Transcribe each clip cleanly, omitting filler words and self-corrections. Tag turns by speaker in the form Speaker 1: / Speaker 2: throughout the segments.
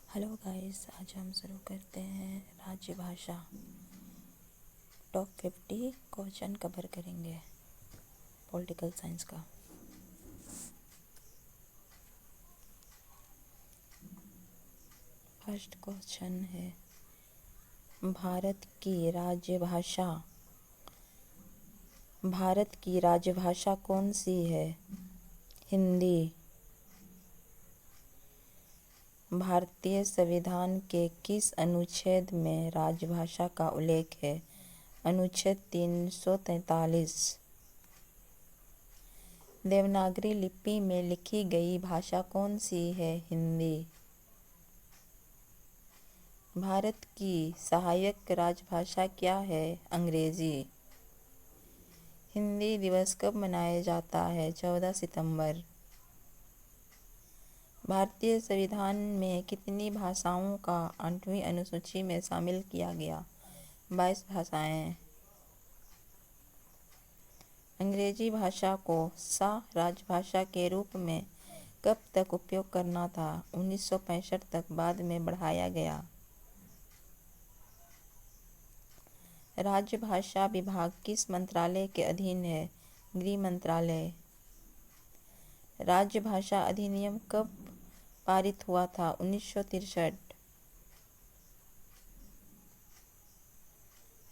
Speaker 1: Hello guys, आज हम शुरू करते हैं राज्य भाषा। टॉप 50 क्वेश्चन कवर करेंगे पॉलिटिकल साइंस का। फर्स्ट क्वेश्चन है, भारत की राजभाषा कौन सी है? हिंदी। भारतीय संविधान के किस अनुच्छेद में राजभाषा का उल्लेख है? अनुच्छेद 343। देवनागरी लिपि में लिखी गई भाषा कौन सी है? हिंदी। भारत की सहायक राजभाषा क्या है? अंग्रेजी। हिंदी दिवस कब मनाया जाता है? 14 सितंबर। भारतीय संविधान में कितनी भाषाओं का 8वीं अनुसूची में शामिल किया गया? 22 भाषाएं। अंग्रेजी भाषा को राजभाषा के रूप में कब तक उपयोग करना था? 1965 तक, बाद में बढ़ाया गया। राजभाषा विभाग किस मंत्रालय के अधीन है? गृह मंत्रालय। राजभाषा अधिनियम कब पारित हुआ था? 1963।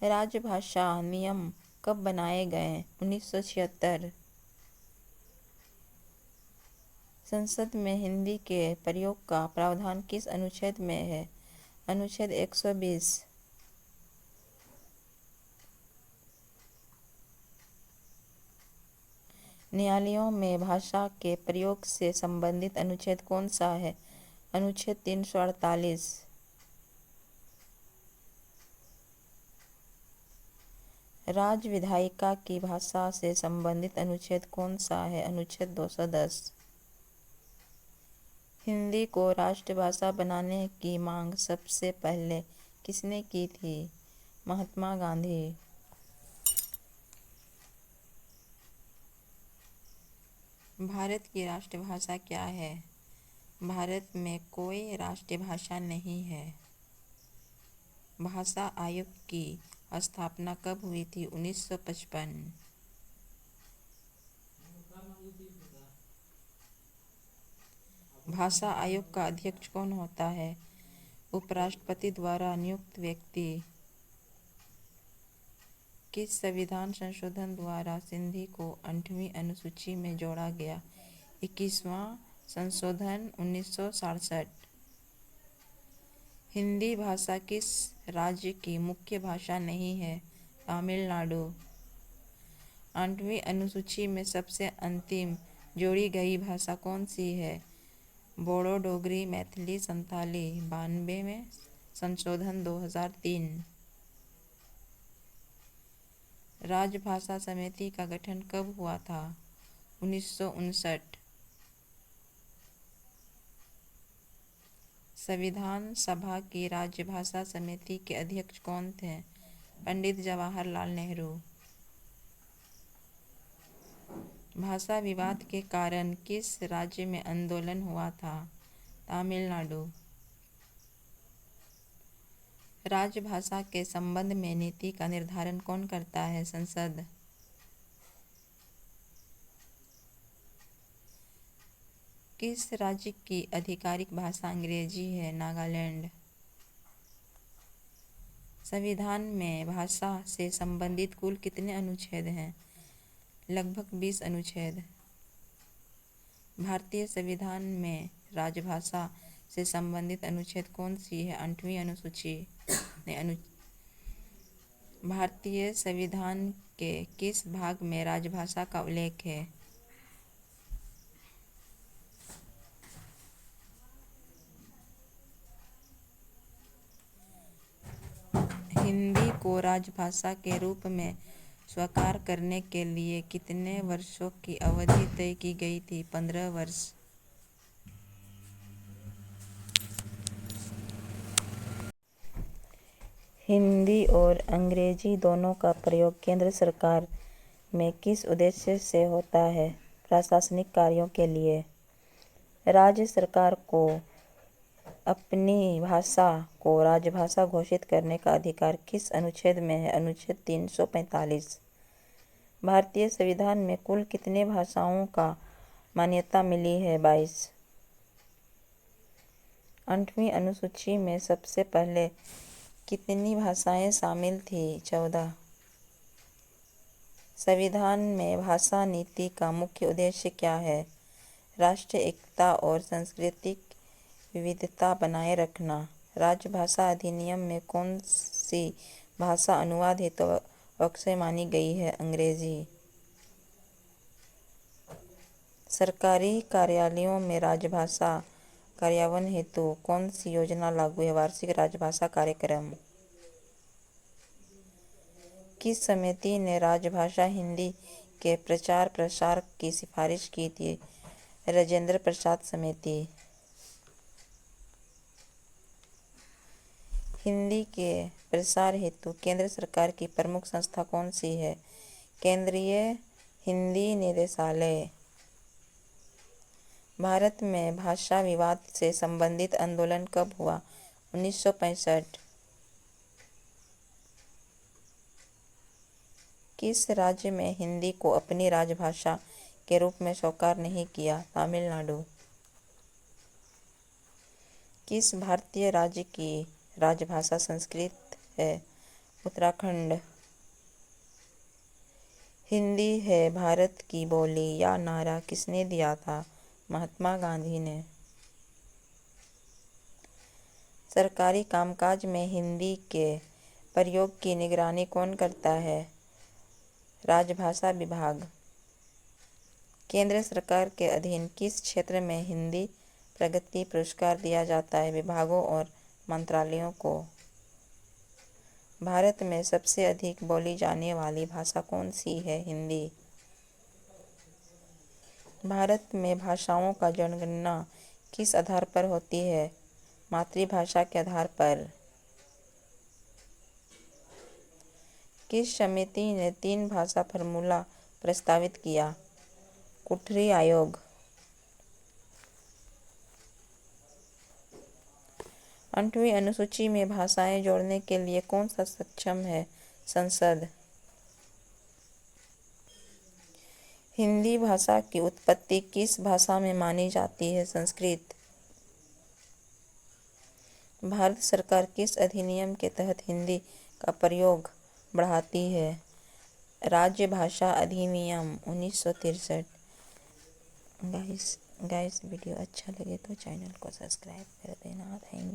Speaker 1: राजभाषा नियम कब बनाए गए? 1976। संसद में हिंदी के प्रयोग का प्रावधान किस अनुच्छेद में है? अनुच्छेद 120। न्यायालयों में भाषा के प्रयोग से संबंधित अनुच्छेद कौन सा है? अनुच्छेद 348। राज्य विधायिका की भाषा से संबंधित अनुच्छेद कौन सा है? अनुच्छेद 210। हिंदी को राष्ट्रभाषा बनाने की मांग सबसे पहले किसने की थी? महात्मा गांधी। भारत की राष्ट्रभाषा क्या है? भारत में कोई राष्ट्रभाषा नहीं है। भाषा आयोग की स्थापना कब हुई थी? 1955। भाषा आयोग का अध्यक्ष कौन होता है? उपराष्ट्रपति द्वारा नियुक्त व्यक्ति। किस संविधान संशोधन द्वारा सिंधी को 8वीं अनुसूची में जोड़ा गया? 21वां संशोधन 1967। हिंदी भाषा किस राज्य की मुख्य भाषा नहीं है? तमिलनाडु। 8वीं अनुसूची में सबसे अंतिम जोड़ी गई भाषा कौन सी है? बोडो, डोगरी, मैथिली, संथाली। 92वें संशोधन 2003। राजभाषा समिति का गठन कब हुआ था? 1959। संविधान सभा की राजभाषा समिति के अध्यक्ष कौन थे? पंडित जवाहरलाल नेहरू। भाषा विवाद के कारण किस राज्य में आंदोलन हुआ था? तमिलनाडु। राजभाषा के संबंध में नीति का निर्धारण कौन करता है? संसद। किस राज्य की आधिकारिक भाषा अंग्रेजी है? नागालैंड। संविधान में भाषा से संबंधित कुल कितने अनुच्छेद हैं? लगभग 20 अनुच्छेद। भारतीय संविधान में राजभाषा से संबंधित अनुच्छेद कौन सी है? 8वीं अनुसूची। भारतीय संविधान के किस भाग में राजभाषा का उल्लेख है? हिंदी को राजभाषा के रूप में स्वीकार करने के लिए कितने वर्षों की अवधि तय की गई थी? 15 वर्ष। हिंदी और अंग्रेजी दोनों का प्रयोग केंद्र सरकार में किस उद्देश्य से होता है? प्रशासनिक कार्यों के लिए। राज्य सरकार को अपनी भाषा को राजभाषा घोषित करने का अधिकार किस अनुच्छेद में है? अनुच्छेद 345। भारतीय संविधान में कुल कितने भाषाओं का मान्यता मिली है? 22। 8वीं अनुसूची में सबसे पहले कितनी भाषाएं शामिल थीं? 14। संविधान में भाषा नीति का मुख्य उद्देश्य क्या है? राष्ट्रीय एकता और सांस्कृतिक विविधता बनाए रखना। राजभाषा अधिनियम में कौन सी भाषा अनुवाद हेतु अक्षय मानी गई है? अंग्रेजी। सरकारी कार्यालयों में राजभाषा कार्यान्वयन हेतु कौन सी योजना लागू है? वार्षिक राजभाषा कार्यक्रम। किस समिति ने राजभाषा हिंदी के प्रचार प्रसार की सिफारिश की थी? राजेंद्र प्रसाद समिति। हिंदी के प्रसार हेतु केंद्र सरकार की प्रमुख संस्था कौन सी है? केंद्रीय हिंदी निदेशालय। भारत में भाषा विवाद से संबंधित आंदोलन कब हुआ? 1965। किस राज्य में हिंदी को अपनी राजभाषा के रूप में स्वीकार नहीं किया? तमिलनाडु। किस भारतीय राज्य की राजभाषा संस्कृत है? उत्तराखंड। हिंदी है भारत की बोली या नारा किसने दिया था? महात्मा गांधी ने। सरकारी कामकाज में हिंदी के प्रयोग की निगरानी कौन करता है? राजभाषा विभाग। केंद्र सरकार के अधीन किस क्षेत्र में हिंदी प्रगति पुरस्कार दिया जाता है? विभागों और मंत्रालयों को। भारत में सबसे अधिक बोली जाने वाली भाषा कौन सी है? हिंदी। भारत में भाषाओं का जनगणना किस आधार पर होती है? मातृभाषा के आधार पर। किस समिति ने 3 भाषा फॉर्मूला प्रस्तावित किया? कुठरी आयोग। 8वीं अनुसूची में भाषाएं जोड़ने के लिए कौन सा सक्षम है? संसद। हिंदी भाषा की उत्पत्ति किस भाषा में मानी जाती है? संस्कृत। भारत सरकार किस अधिनियम के तहत हिंदी का प्रयोग बढ़ाती है? राज्य भाषा अधिनियम 1963। गाइस वीडियो अच्छा लगे तो चैनल को सब्सक्राइब कर देना। थैंक